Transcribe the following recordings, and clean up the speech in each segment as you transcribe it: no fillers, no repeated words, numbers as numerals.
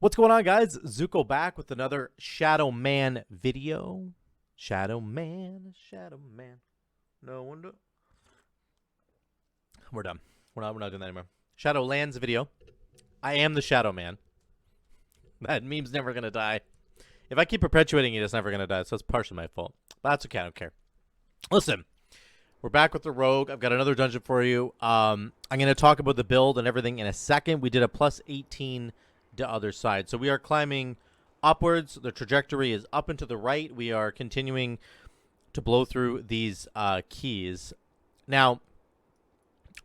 What's going on, guys? Zuko back with another Shadow Man video. Shadow Man, Shadow Man. No wonder. We're done. We're not doing that anymore. Shadowlands video. I am the Shadow Man. That meme's never gonna die. If I keep perpetuating it, it's never gonna die, so it's partially my fault. But that's okay, I don't care. Listen, we're back with the Rogue. I've got another dungeon for you. I'm gonna talk about the build and everything in a second. We did a plus 18 the other side. So we are climbing upwards. The trajectory is up and to the right. We are continuing to blow through these keys. Now,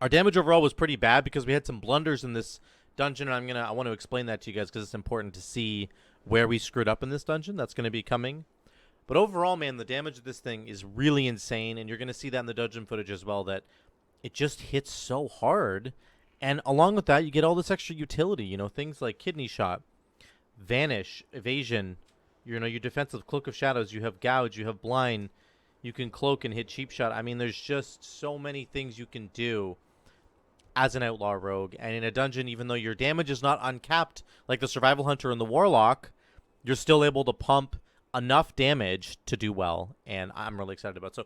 our damage overall was pretty bad because we had some blunders in this dungeon, and I want to explain that to you guys because it's important to see where we screwed up in this dungeon. That's going to be coming. But overall, man, the damage of this thing is really insane, and you're going to see that in the dungeon footage as well, that it just hits so hard. And along with that, you get all this extra utility, you know, things like Kidney Shot, Vanish, Evasion, you know, your defensive Cloak of Shadows, you have Gouge, you have Blind, you can Cloak and hit Cheap Shot. I mean, there's just so many things you can do as an Outlaw Rogue. And in a dungeon, even though your damage is not uncapped like the Survival Hunter and the Warlock, you're still able to pump enough damage to do well. And I'm really excited about it. So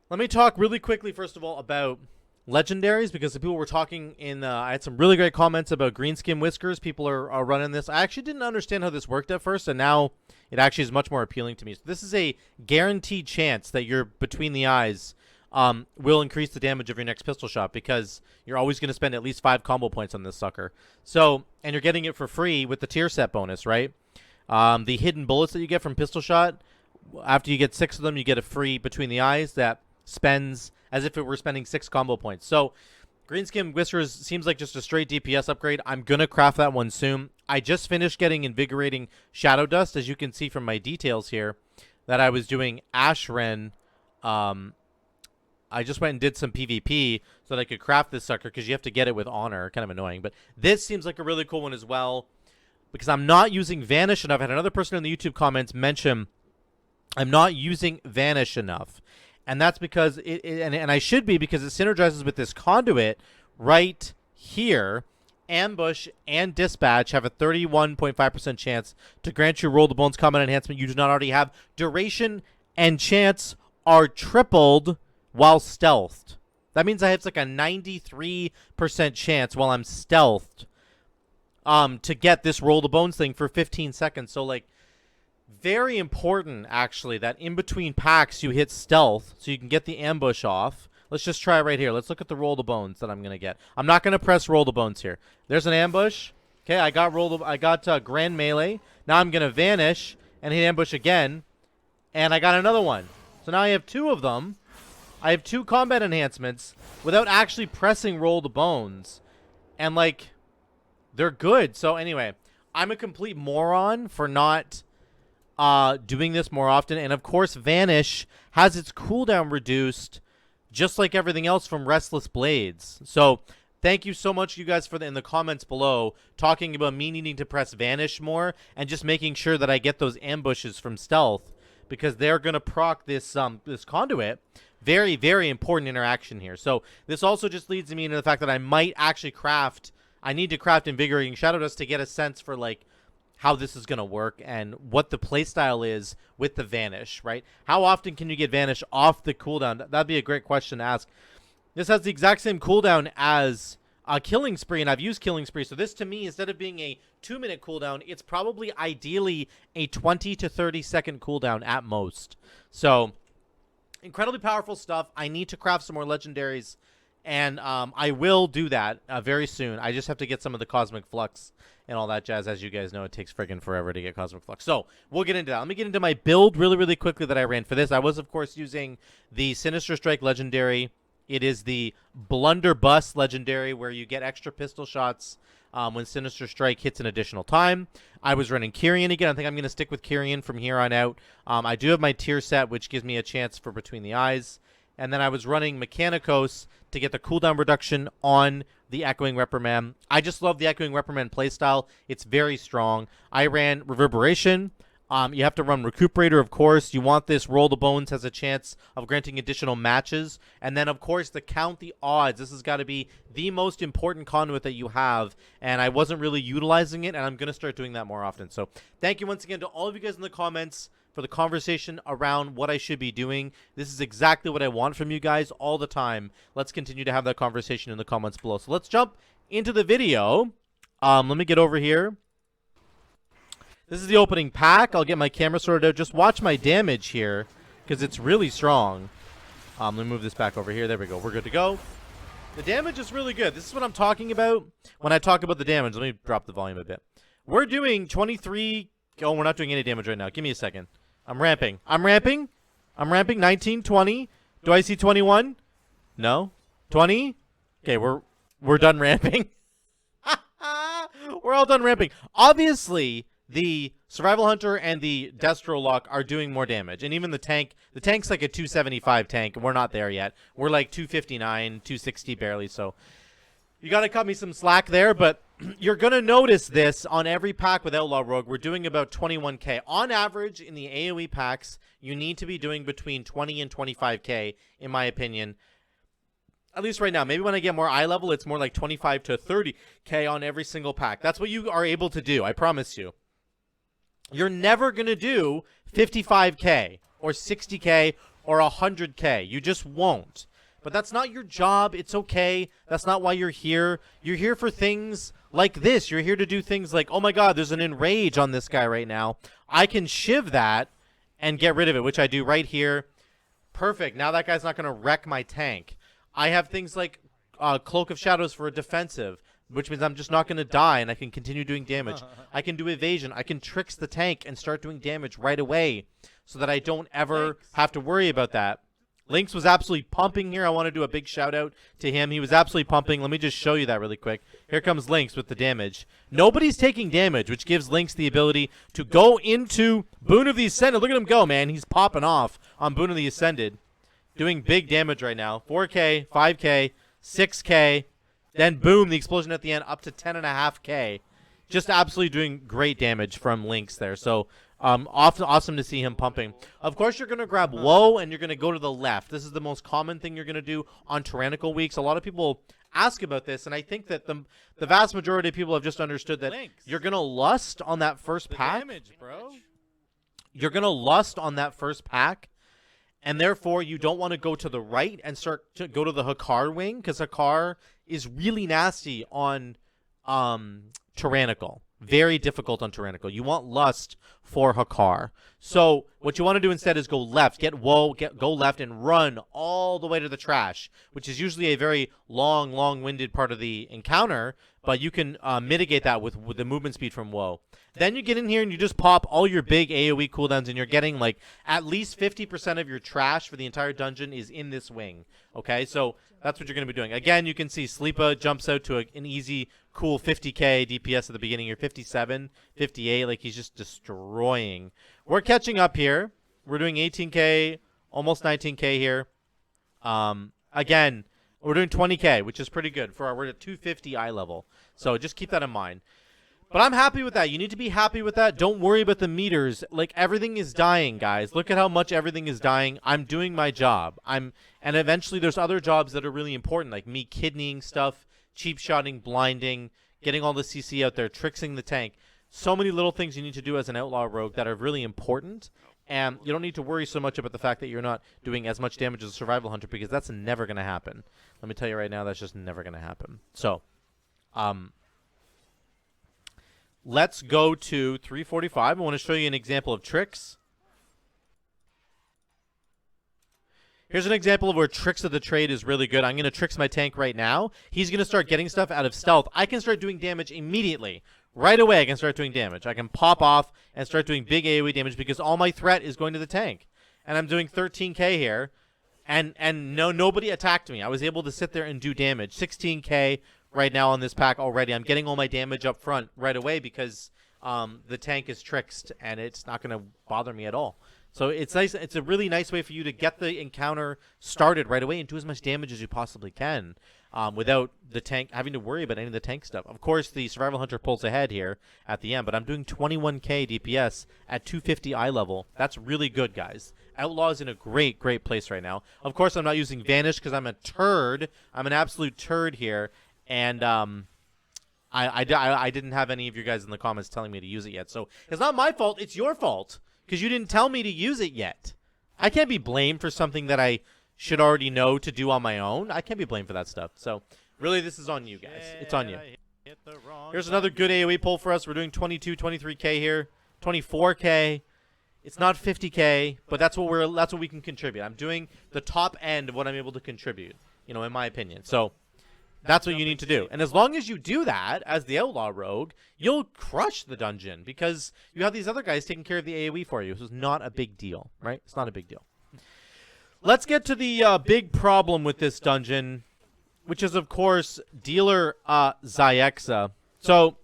let me talk really quickly, first of all, about legendaries, because the people were talking in I had some really great comments about Greenskin Whiskers. People are running this. I actually didn't understand how this worked at first, and now it actually is much more appealing to me. So this is a guaranteed chance that your between the eyes will increase the damage of your next pistol shot, because you're always going to spend at least 5 combo points on this sucker. So, and you're getting it for free with the tier set bonus, right? The hidden bullets that you get from pistol shot, after you get 6 of them, you get a free between the eyes that spends as if it were spending 6 combo points. So Greenskin Whiskers seems like just a straight DPS upgrade. I'm going to craft that one soon. I just finished getting Invigorating Shadow Dust, as you can see from my details here, that I was doing Ashren. I just went and did some PvP so that I could craft this sucker, because you have to get it with honor. Kind of annoying. But this seems like a really cool one as well, because I'm not using Vanish enough. I had another person in the YouTube comments mention I'm not using Vanish enough. And that's because and I should be, because it synergizes with this Conduit right here. Ambush and Dispatch have a 31.5% chance to grant you Roll the Bones combat enhancement you do not already have. Duration and chance are tripled while stealthed. That means I have like a 93% chance while I'm stealthed to get this Roll the Bones thing for 15 seconds. So, like, very important, actually, that in between packs you hit stealth so you can get the ambush off. Let's just try it right here. Let's look at the Roll the Bones that I'm going to get. I'm not going to press Roll the Bones here. There's an ambush. Okay, I got Grand Melee. Now I'm going to Vanish and hit ambush again. And I got another one. So now I have 2 of them. I have 2 combat enhancements without actually pressing Roll the Bones. And, like, they're good. So anyway, I'm a complete moron for not doing this more often. And of course, Vanish has its cooldown reduced just like everything else from Restless Blades. So thank you so much, you guys, for in the comments below talking about me needing to press Vanish more and just making sure that I get those ambushes from stealth, because they're gonna proc this this Conduit. Very, very important interaction here. So this also just leads me into the fact that I might actually I need to craft Invigorating Shadow Dust to get a sense for, like, how this is going to work and what the playstyle is with the Vanish, right? How often can you get Vanish off the cooldown? That'd be a great question to ask. This has the exact same cooldown as Killing Spree, and I've used Killing Spree. So this, to me, instead of being a 2-minute cooldown, it's probably ideally a 20 to 30-second cooldown at most. So incredibly powerful stuff. I need to craft some more legendaries, and I will do that very soon. I just have to get some of the Cosmic Flux and all that jazz. As you guys know, it takes friggin' forever to get Cosmic Flux. So we'll get into that. Let me get into my build really, really quickly that I ran for this. I was, of course, using the Sinister Strike Legendary. It is the Blunderbuss Legendary, where you get extra pistol shots when Sinister Strike hits an additional time. I was running Kyrian again. I think I'm going to stick with Kyrian from here on out. I do have my tier set, which gives me a chance for Between the Eyes. And then I was running Mechanicos to get the cooldown reduction on the Echoing Reprimand. I just love the Echoing Reprimand playstyle. It's very strong. I ran Reverberation. You have to run Recuperator, of course. You want this Roll the Bones has a chance of granting additional matches. And then, of course, to count the odds. This has got to be the most important conduit that you have. And I wasn't really utilizing it, and I'm going to start doing that more often. So thank you once again to all of you guys in the comments for the conversation around what I should be doing. This is exactly what I want from you guys all the time. Let's continue to have that conversation in the comments below. So let's jump into the video. Let me get over here. This is the opening pack. I'll get my camera sorted out. Just watch my damage here because it's really strong. Let me move this back over here. There we go. We're good to go. The damage is really good. This is what I'm talking about when I talk about the damage. Let me drop the volume a bit. We're doing 23. Oh, we're not doing any damage right now. Give me a second. I'm ramping. I'm ramping. 19, 20. Do I see 21? No. 20? Okay, we're done ramping. We're all done ramping. Obviously, the Survival Hunter and the Destro Lock are doing more damage. And even the tank's like a 275 tank, and we're not there yet. We're like 259, 260 barely, so you got to cut me some slack there, but you're going to notice this on every pack with Outlaw Rogue. We're doing about 21k. On average, in the AoE packs, you need to be doing between 20 and 25k, in my opinion. At least right now. Maybe when I get more eye level, it's more like 25 to 30k on every single pack. That's what you are able to do, I promise you. You're never going to do 55k or 60k or 100k. You just won't. But that's not your job. It's okay. That's not why you're here. You're here for things like this. You're here to do things like, oh my god, there's an enrage on this guy right now. I can shiv that and get rid of it, which I do right here. Perfect. Now that guy's not going to wreck my tank. I have things like Cloak of Shadows for a defensive, which means I'm just not going to die and I can continue doing damage. I can do evasion. I can tricks the tank and start doing damage right away so that I don't ever have to worry about that. Lynx was absolutely pumping here. I want to do a big shout out to him. He was absolutely pumping. Let me just show you that really quick. Here comes Lynx with the damage. Nobody's taking damage, which gives Lynx the ability to go into Boon of the Ascended. Look at him go, man. He's popping off on Boon of the Ascended. Doing big damage right now. 4k, 5k, 6k. Then boom, the explosion at the end up to 10.5k. Just absolutely doing great damage from Lynx there. So awesome to see him pumping. Of course, you're going to grab Woe and you're going to go to the left. This is the most common thing you're going to do on Tyrannical weeks. A lot of people ask about this, and I think that the vast majority of people have just understood that Lynx. You're going to lust on that first pack. Damage, bro. You're going to lust on that first pack. And therefore, you don't want to go to the right and start to go to the Hakkar wing, because Hakkar is really nasty on Tyrannical. Very difficult on Tyrannical. You want Lust for Hakkar. So what you want to do instead is go left. Get Woe, go left, and run all the way to the trash, which is usually a very long-winded part of the encounter, but you can mitigate that with the movement speed from Woe. Then you get in here and you just pop all your big AoE cooldowns, and you're getting like at least 50% of your trash for the entire dungeon is in this wing. Okay, so that's what you're going to be doing. Again, you can see Sleepa jumps out to an easy, cool 50k DPS at the beginning. You're 57, 58, like he's just destroying. We're catching up here. We're doing 18k, almost 19k here. Again, we're doing 20k, which is pretty good for we're at 250 eye level. So just keep that in mind. But I'm happy with that. You need to be happy with that. Don't worry about the meters. Like, everything is dying, guys. Look at how much everything is dying. I'm doing my job. And eventually there's other jobs that are really important, like me kidneying stuff, cheap shotting, blinding, getting all the CC out there, tricksing the tank. So many little things you need to do as an Outlaw Rogue that are really important. And you don't need to worry so much about the fact that you're not doing as much damage as a Survival Hunter, because that's never going to happen. Let me tell you right now, that's just never going to happen. So, let's go to 345. I want to show you an example of tricks. Here's an example of where Tricks of the Trade is really good. I'm going to tricks my tank right now. He's going to start getting stuff out of stealth. I can start doing damage immediately. Right away, I can start doing damage. I can pop off and start doing big AoE damage because all my threat is going to the tank. And I'm doing 13k here. And nobody attacked me. I was able to sit there and do damage. 16k right now on this pack already. I'm getting all my damage up front right away because the tank is tricked and it's not going to bother me at all. So it's nice. It's a really nice way for you to get the encounter started right away and do as much damage as you possibly can. without the tank having to worry about any of the tank stuff. Of course, the Survival Hunter pulls ahead here at the end, but I'm doing 21k DPS at 250 eye level. That's really good, guys. Outlaw is in a great, great place right now. Of course, I'm not using Vanish because I'm a turd. I'm an absolute turd here, and I didn't have any of you guys in the comments telling me to use it yet. So it's not my fault. It's your fault because you didn't tell me to use it yet. I can't be blamed for something that I should already know to do on my own. I can't be blamed for that stuff. So really, this is on you guys. It's on you. Here's another good AoE pull for us. We're doing 22, 23k here, 24k. It's not 50k, but that's what we can contribute. I'm doing the top end of what I'm able to contribute, you know, in my opinion. So that's what you need to do. And as long as you do that as the Outlaw Rogue, you'll crush the dungeon because you have these other guys taking care of the AoE for you. So it's not a big deal, right? It's not a big deal. Let's get to the big problem with this dungeon, which is, of course, dealer Xy'exa. So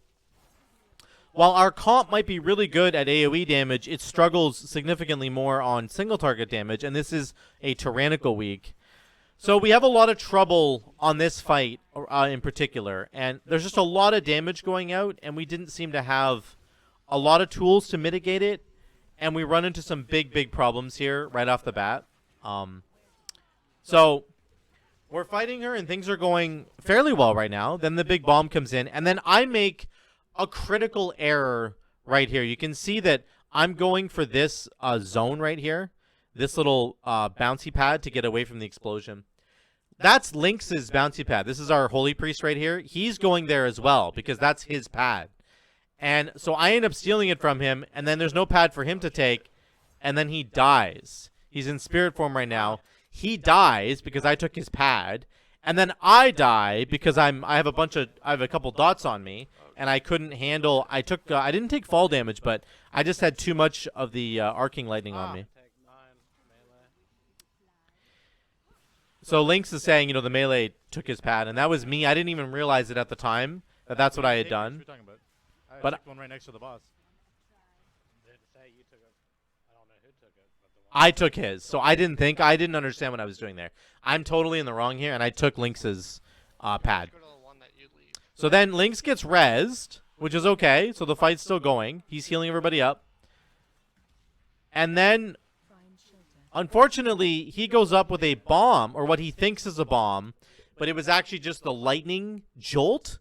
while our comp might be really good at AoE damage, it struggles significantly more on single target damage, and this is a tyrannical week. So we have a lot of trouble on this fight in particular, and there's just a lot of damage going out, and we didn't seem to have a lot of tools to mitigate it, and we run into some big, big problems here right off the bat. So we're fighting her, and things are going fairly well right now. Then the big bomb comes in, and then I make a critical error right here. You can see that I'm going for this zone right here, this little bouncy pad to get away from the explosion. That's Lynx's bouncy pad. This is our holy priest right here. He's going there as well because that's his pad. And so I end up stealing it from him, and then there's no pad for him to take, and then he dies. He's in spirit form right now. He dies because I took his pad, and then I die because I have a couple dots on me, and I couldn't handle. I didn't take fall damage, but I just had too much of the arcing lightning on me. So Lynx is saying, you know, the melee took his pad, and that was me. I didn't even realize it at the time that that's what I had done. But one right next to the boss. I took his, so I didn't understand what I was doing there. I'm totally in the wrong here, and I took Lynx's pad. So then Lynx gets rezzed, which is okay, so the fight's still going. He's healing everybody up. And then, unfortunately, he goes up with a bomb, or what he thinks is a bomb, but it was actually just the lightning jolt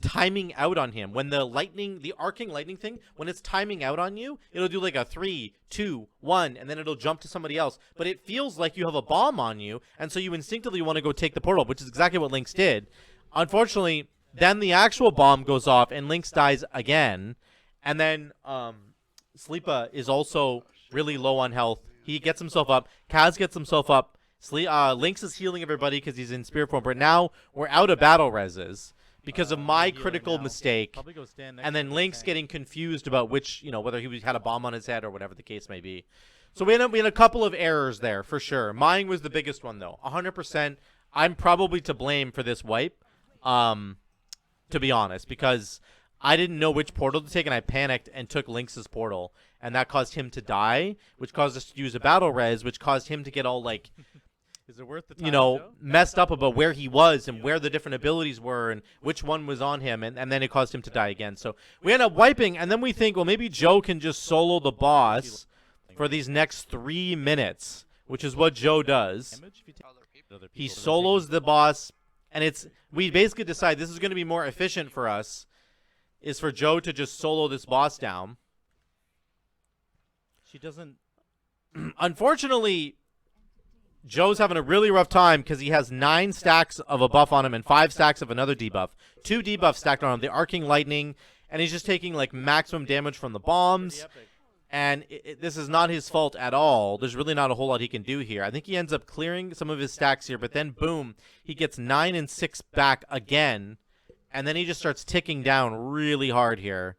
timing out on him. When the arcing lightning thing, when it's timing out on you, it'll do like a 3, 2, 1, and then it'll jump to somebody else. But it feels like you have a bomb on you, and so you instinctively want to go take the portal, which is exactly what Lynx did. Unfortunately, then the actual bomb goes off, and Lynx dies again. And then Sleepa is also really low on health. He gets himself up. Kaz gets himself up. Lynx is healing everybody because he's in spirit form. But now we're out of battle reses because of my critical mistake, and then Lynx getting confused about which, you know, whether he had a bomb on his head or whatever the case may be. So we had a couple of errors there for sure. Mine was the biggest one though. 100%. I'm probably to blame for this wipe, to be honest, because I didn't know which portal to take, and I panicked and took Lynx's portal, and that caused him to die, which caused us to use a battle res, which caused him to get all like. Is it worth the time, you know, Joe? messed up about where he was and where the different abilities were and which one was on him, and then it caused him to die again. So we end up wiping, and then we think, well, maybe Joe can just solo the boss for these next 3 minutes, which is what Joe does. He solos the boss, and we basically decide this is going to be more efficient for us, is for Joe to just solo this boss down. She doesn't. Unfortunately, Joe's having a really rough time because he has 9 stacks of a buff on him and 5 stacks of another debuff. 2 debuffs stacked on him, the arcing lightning, and he's just taking like maximum damage from the bombs. And this is not his fault at all. There's really not a whole lot he can do here. I think he ends up clearing some of his stacks here, but then boom, he gets 9 and 6 back again, and then he just starts ticking down really hard here.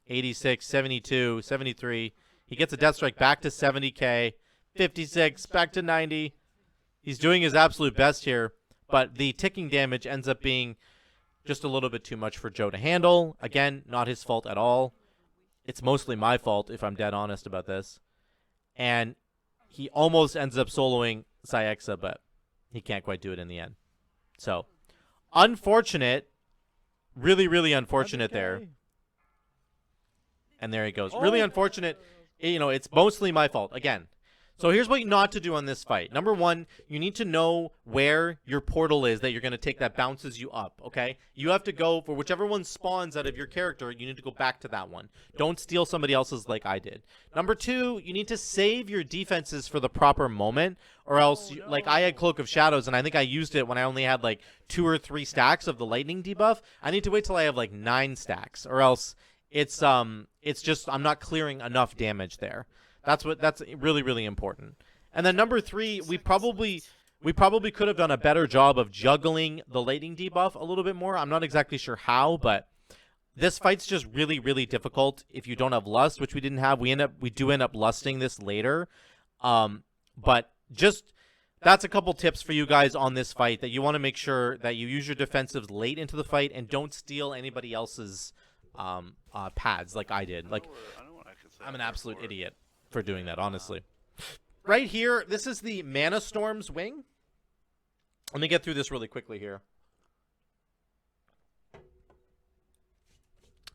86, 72, 73. He gets a death strike back to 70k. 56, back to 90. He's doing his absolute best here, but the ticking damage ends up being just a little bit too much for Joe to handle. Again, not his fault at all. It's mostly my fault, if I'm dead honest about this. And he almost ends up soloing Xy'exa, but he can't quite do it in the end. So Unfortunate. Really, really unfortunate there. Okay. And there he goes. Really unfortunate. You know, it's mostly my fault. Again. So here's what not to do on this fight. Number one, you need to know where your portal is that you're going to take that bounces you up, okay? You have to go for whichever one spawns out of your character, you need to go back to that one. Don't steal somebody else's like I did. Number two, you need to save your defenses for the proper moment, or else, like I had Cloak of Shadows, and I think I used it when I only had like 2 or 3 stacks of the lightning debuff. I need to wait till I have like 9 stacks, or else it's just I'm not clearing enough damage there. That's really, really important. And then number 3, we probably could have done a better job of juggling the lightning debuff a little bit more. I'm not exactly sure how, but this fight's just really, really difficult if you don't have lust, which we didn't have. We do end up lusting this later. But just that's a couple tips for you guys on this fight, that you want to make sure that you use your defensives late into the fight and don't steal anybody else's pads like I did. Like, I'm an absolute idiot for doing that, honestly. Right here, this is the Manastorm's wing. Let me get through this really quickly here.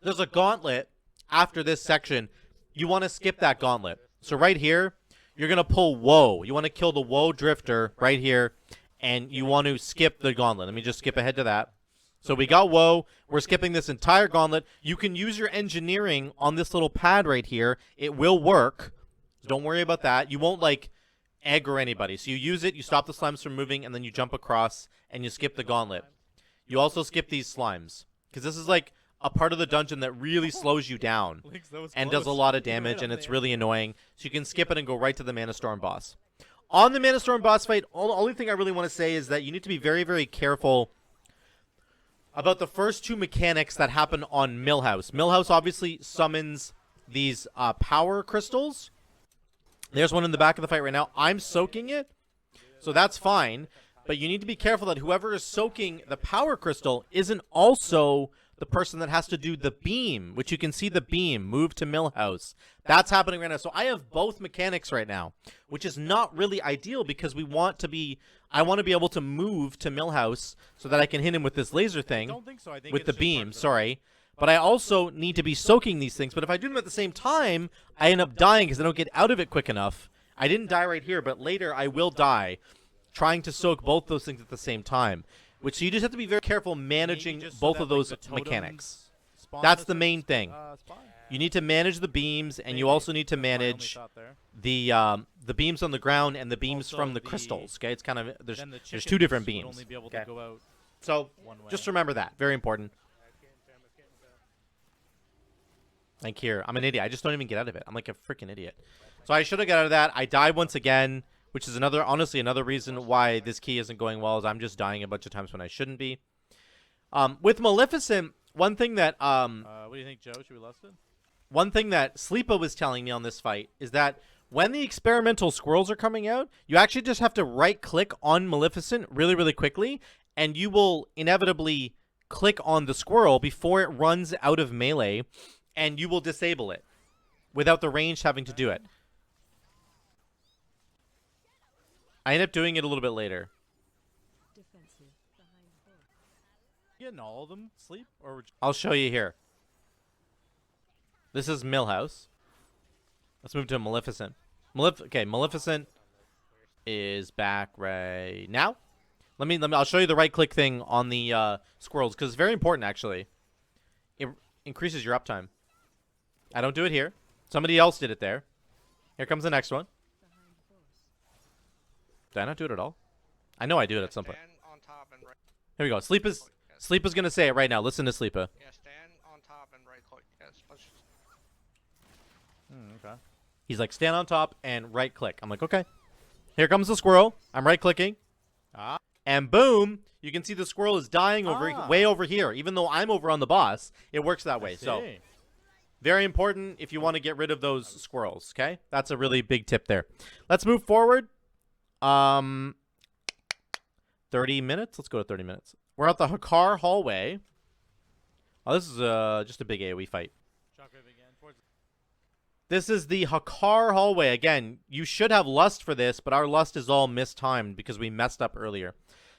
There's a gauntlet after this section. You want to skip that gauntlet. So right here, you're going to pull Woe. You want to kill the Woe Drifter right here, and you want to skip the gauntlet. Let me just skip ahead to that. So we got Woe. We're skipping this entire gauntlet. You can use your engineering on this little pad right here. It will work. Don't worry about that. You won't, like, egg or anybody. So you use it, you stop the slimes from moving, and then you jump across, and you skip the gauntlet. You also skip these slimes, because this is, like, a part of the dungeon that really slows you down and does a lot of damage, and it's really annoying. So you can skip it and go right to the Manastorm boss. On the Manastorm boss fight, the only thing I really want to say is that you need to be very, very careful about the first 2 mechanics that happen on Millhouse. Millhouse obviously summons these power crystals. There's one in the back of the fight right now. I'm soaking it, so that's fine. But you need to be careful that whoever is soaking the power crystal isn't also the person that has to do the beam, which you can see the beam move to Millhouse. That's happening right now. So I have both mechanics right now, which is not really ideal because I want to be able to move to Millhouse so that I can hit him with this laser thing. I don't think so. I think with it's the just beam, part of it. sorry. But I also need to be soaking these things. But if I do them at the same time, I end up dying because I don't get out of it quick enough. I didn't die right here, but later I will die trying to soak both those things at the same time. So you just have to be very careful managing both of those mechanics. That's the main thing. You need to manage the beams, and you also need to manage the beams on the ground and the beams from the crystals. Okay, it's kind of there's 2 different beams. Okay. So just remember that. Very important. Like here, I'm an idiot. I just don't even get out of it. I'm like a freaking idiot. So I should have got out of that. I died once again, which is honestly another reason why this key isn't going well, is I'm just dying a bunch of times when I shouldn't be. With Maleficent, one thing that what do you think, Joe? Should we lust it? One thing that Sleepa was telling me on this fight is that when the experimental squirrels are coming out, you actually just have to right-click on Maleficent really, really quickly, and you will inevitably click on the squirrel before it runs out of melee, and you will disable it without the range having to do it. I end up doing it a little bit later. Getting all of them sleep, or I'll show you here. This is Millhouse. Let's move to Maleficent. Okay, Maleficent is back right now. I'll show you the right-click thing on the squirrels, because it's very important, actually. It increases your uptime. I don't do it here. Somebody else did it there. Here comes the next one. Did I not do it at all? I know I do it at some point. Here we go. Sleepa's gonna say it right now. Listen to Sleepa. Yeah, stand on top and right click. Yes. okay. He's like, stand on top and right click. I'm like, okay. Here comes the squirrel. I'm right clicking. And boom, you can see the squirrel is dying way over here. Even though I'm over on the boss, it works that way. So very important if you want to get rid of those squirrels, okay? That's a really big tip there. Let's move forward. 30 minutes? Let's go to 30 minutes. We're at the Hakkar hallway. Oh, this is just a big AoE fight. This is the Hakkar hallway. Again, you should have lust for this, but our lust is all mistimed because we messed up earlier.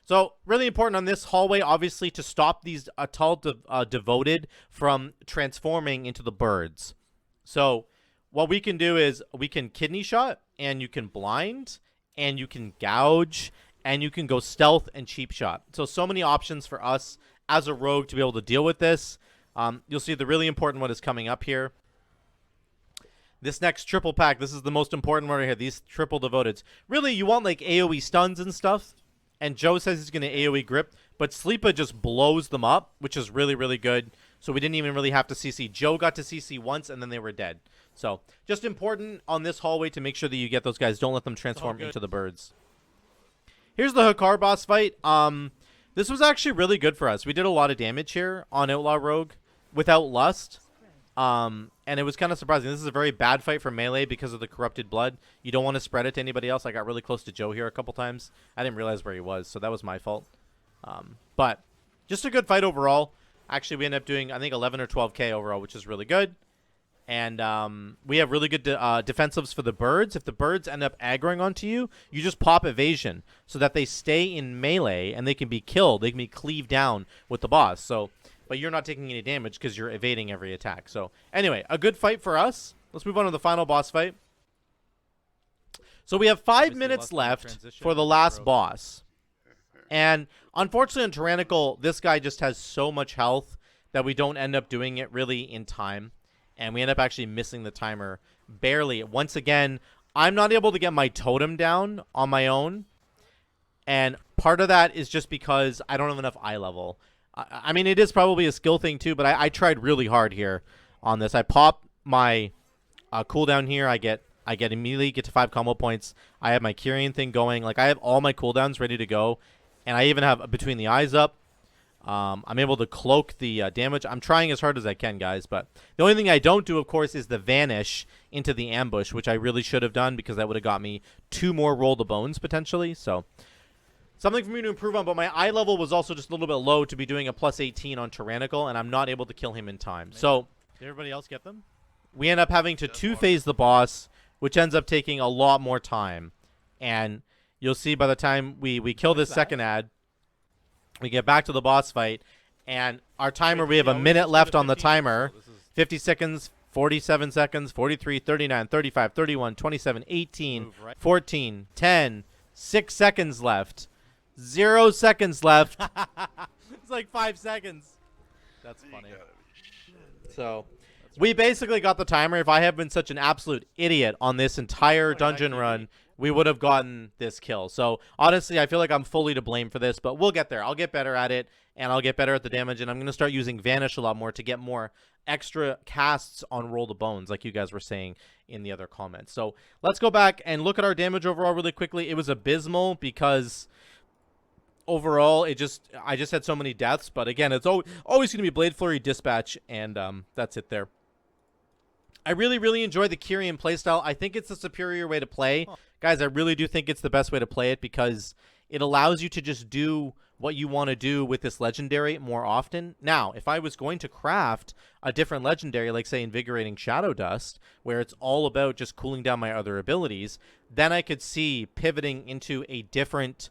So really important on this hallway, obviously, to stop these devoted from transforming into the birds. So what we can do is we can kidney shot, and you can blind, and you can gouge, and you can go stealth and cheap shot. So many options for us as a rogue to be able to deal with this. You'll see the really important one is coming up here. This next triple pack, this is the most important one right here. These triple devoteds. Really, you want like AoE stuns and stuff. And Joe says he's going to AoE grip, but Sleepa just blows them up, which is really, really good. So we didn't even really have to CC. Joe got to CC once, and then they were dead. So just important on this hallway to make sure that you get those guys. Don't let them transform into the birds. Here's the Hakkar boss fight. This was actually really good for us. We did a lot of damage here on Outlaw Rogue without Lust. And it was kind of surprising. This is a very bad fight for melee because of the corrupted blood. You don't want to spread it to anybody else. I got really close to Joe here a couple times. I didn't realize where he was, so that was my fault. But just a good fight overall. Actually, we ended up doing, I think, 11 or 12k overall, which is really good. And we have really good defensives for the birds. If the birds end up aggroing onto you, you just pop evasion so that they stay in melee and they can be killed. They can be cleaved down with the boss. So, but you're not taking any damage because you're evading every attack. So anyway, a good fight for us. Let's move on to the final boss fight. So we have 5 minutes left for the last boss. And unfortunately on Tyrannical, this guy just has so much health that we don't end up doing it really in time. And we end up actually missing the timer barely. Once again, I'm not able to get my totem down on my own. And part of that is just because I don't have enough eye level. I mean, it is probably a skill thing too, but I tried really hard here on this. I pop my cooldown here. I immediately get to 5 combo points. I have my Kyrian thing going. Like, I have all my cooldowns ready to go. And I even have Between the Eyes up. I'm able to cloak the damage. I'm trying as hard as I can, guys. But the only thing I don't do, of course, is the Vanish into the ambush, which I really should have done because that would have got me 2 more roll the bones, potentially. So something for me to improve on. But my eye level was also just a little bit low to be doing a plus 18 on Tyrannical, and I'm not able to kill him in time. So Did everybody else get them? we end up having to 2-phase the boss, which ends up taking a lot more time. And you'll see by the time we kill this second ad, we get back to the boss fight, and our timer, we have a minute left on the timer. 50 seconds, 47 seconds, 43, 39, 35, 31, 27, 18, 14, 10, 6 seconds left. 0 seconds left. It's like 5 seconds. That's funny. So we basically got the timer. If I had been such an absolute idiot on this entire dungeon run, we would have gotten this kill. So honestly, I feel like I'm fully to blame for this, but we'll get there. I'll get better at it, and I'll get better at the damage, and I'm going to start using Vanish a lot more to get more extra casts on Roll the Bones, like you guys were saying in the other comments. So let's go back and look at our damage overall really quickly. It was abysmal because overall, I just had so many deaths, but again, it's always going to be Blade Flurry, Dispatch, and that's it there. I really, really enjoy the Kyrian playstyle. I think it's the superior way to play. Guys, I really do think it's the best way to play it because it allows you to just do what you want to do with this legendary more often. Now, if I was going to craft a different legendary, like say Invigorating Shadow Dust, where it's all about just cooling down my other abilities, then I could see pivoting into a different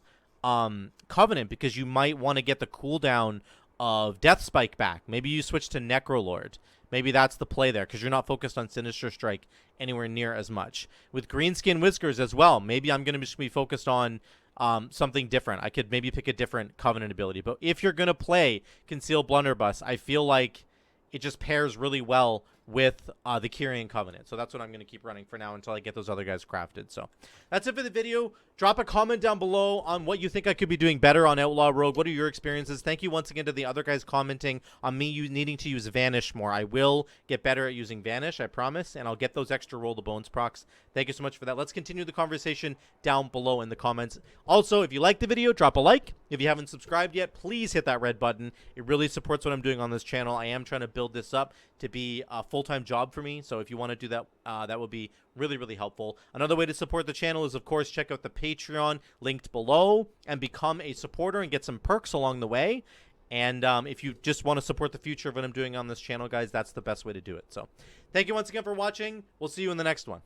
Covenant, because you might want to get the cooldown of Death Spike back. Maybe you switch to Necrolord. Maybe that's the play there, because you're not focused on Sinister Strike anywhere near as much. With Greenskin Whiskers as well, maybe I'm going to be focused on something different. I could maybe pick a different Covenant ability. But if you're going to play Concealed Blunderbuss, I feel like it just pairs really well with the Kyrian Covenant. So that's what I'm going to keep running for now until I get those other guys crafted. So that's it for the video. Drop a comment down below on what you think I could be doing better on Outlaw Rogue. What are your experiences? Thank you once again to the other guys commenting on me needing to use Vanish more. I will get better at using Vanish, I promise, and I'll get those extra Roll the Bones procs. Thank you so much for that. Let's continue the conversation down below in the comments. Also, if you liked the video, drop a like. If you haven't subscribed yet, please hit that red button. It really supports what I'm doing on this channel. I am trying to build this up to be a full-time job for me, so if you want to do that, that would be really, really helpful. Another way to support the channel is, of course, check out the Patreon linked below and become a supporter and get some perks along the way. And if you just want to support the future of what I'm doing on this channel, guys, that's the best way to do it. So thank you once again for watching. We'll see you in the next one.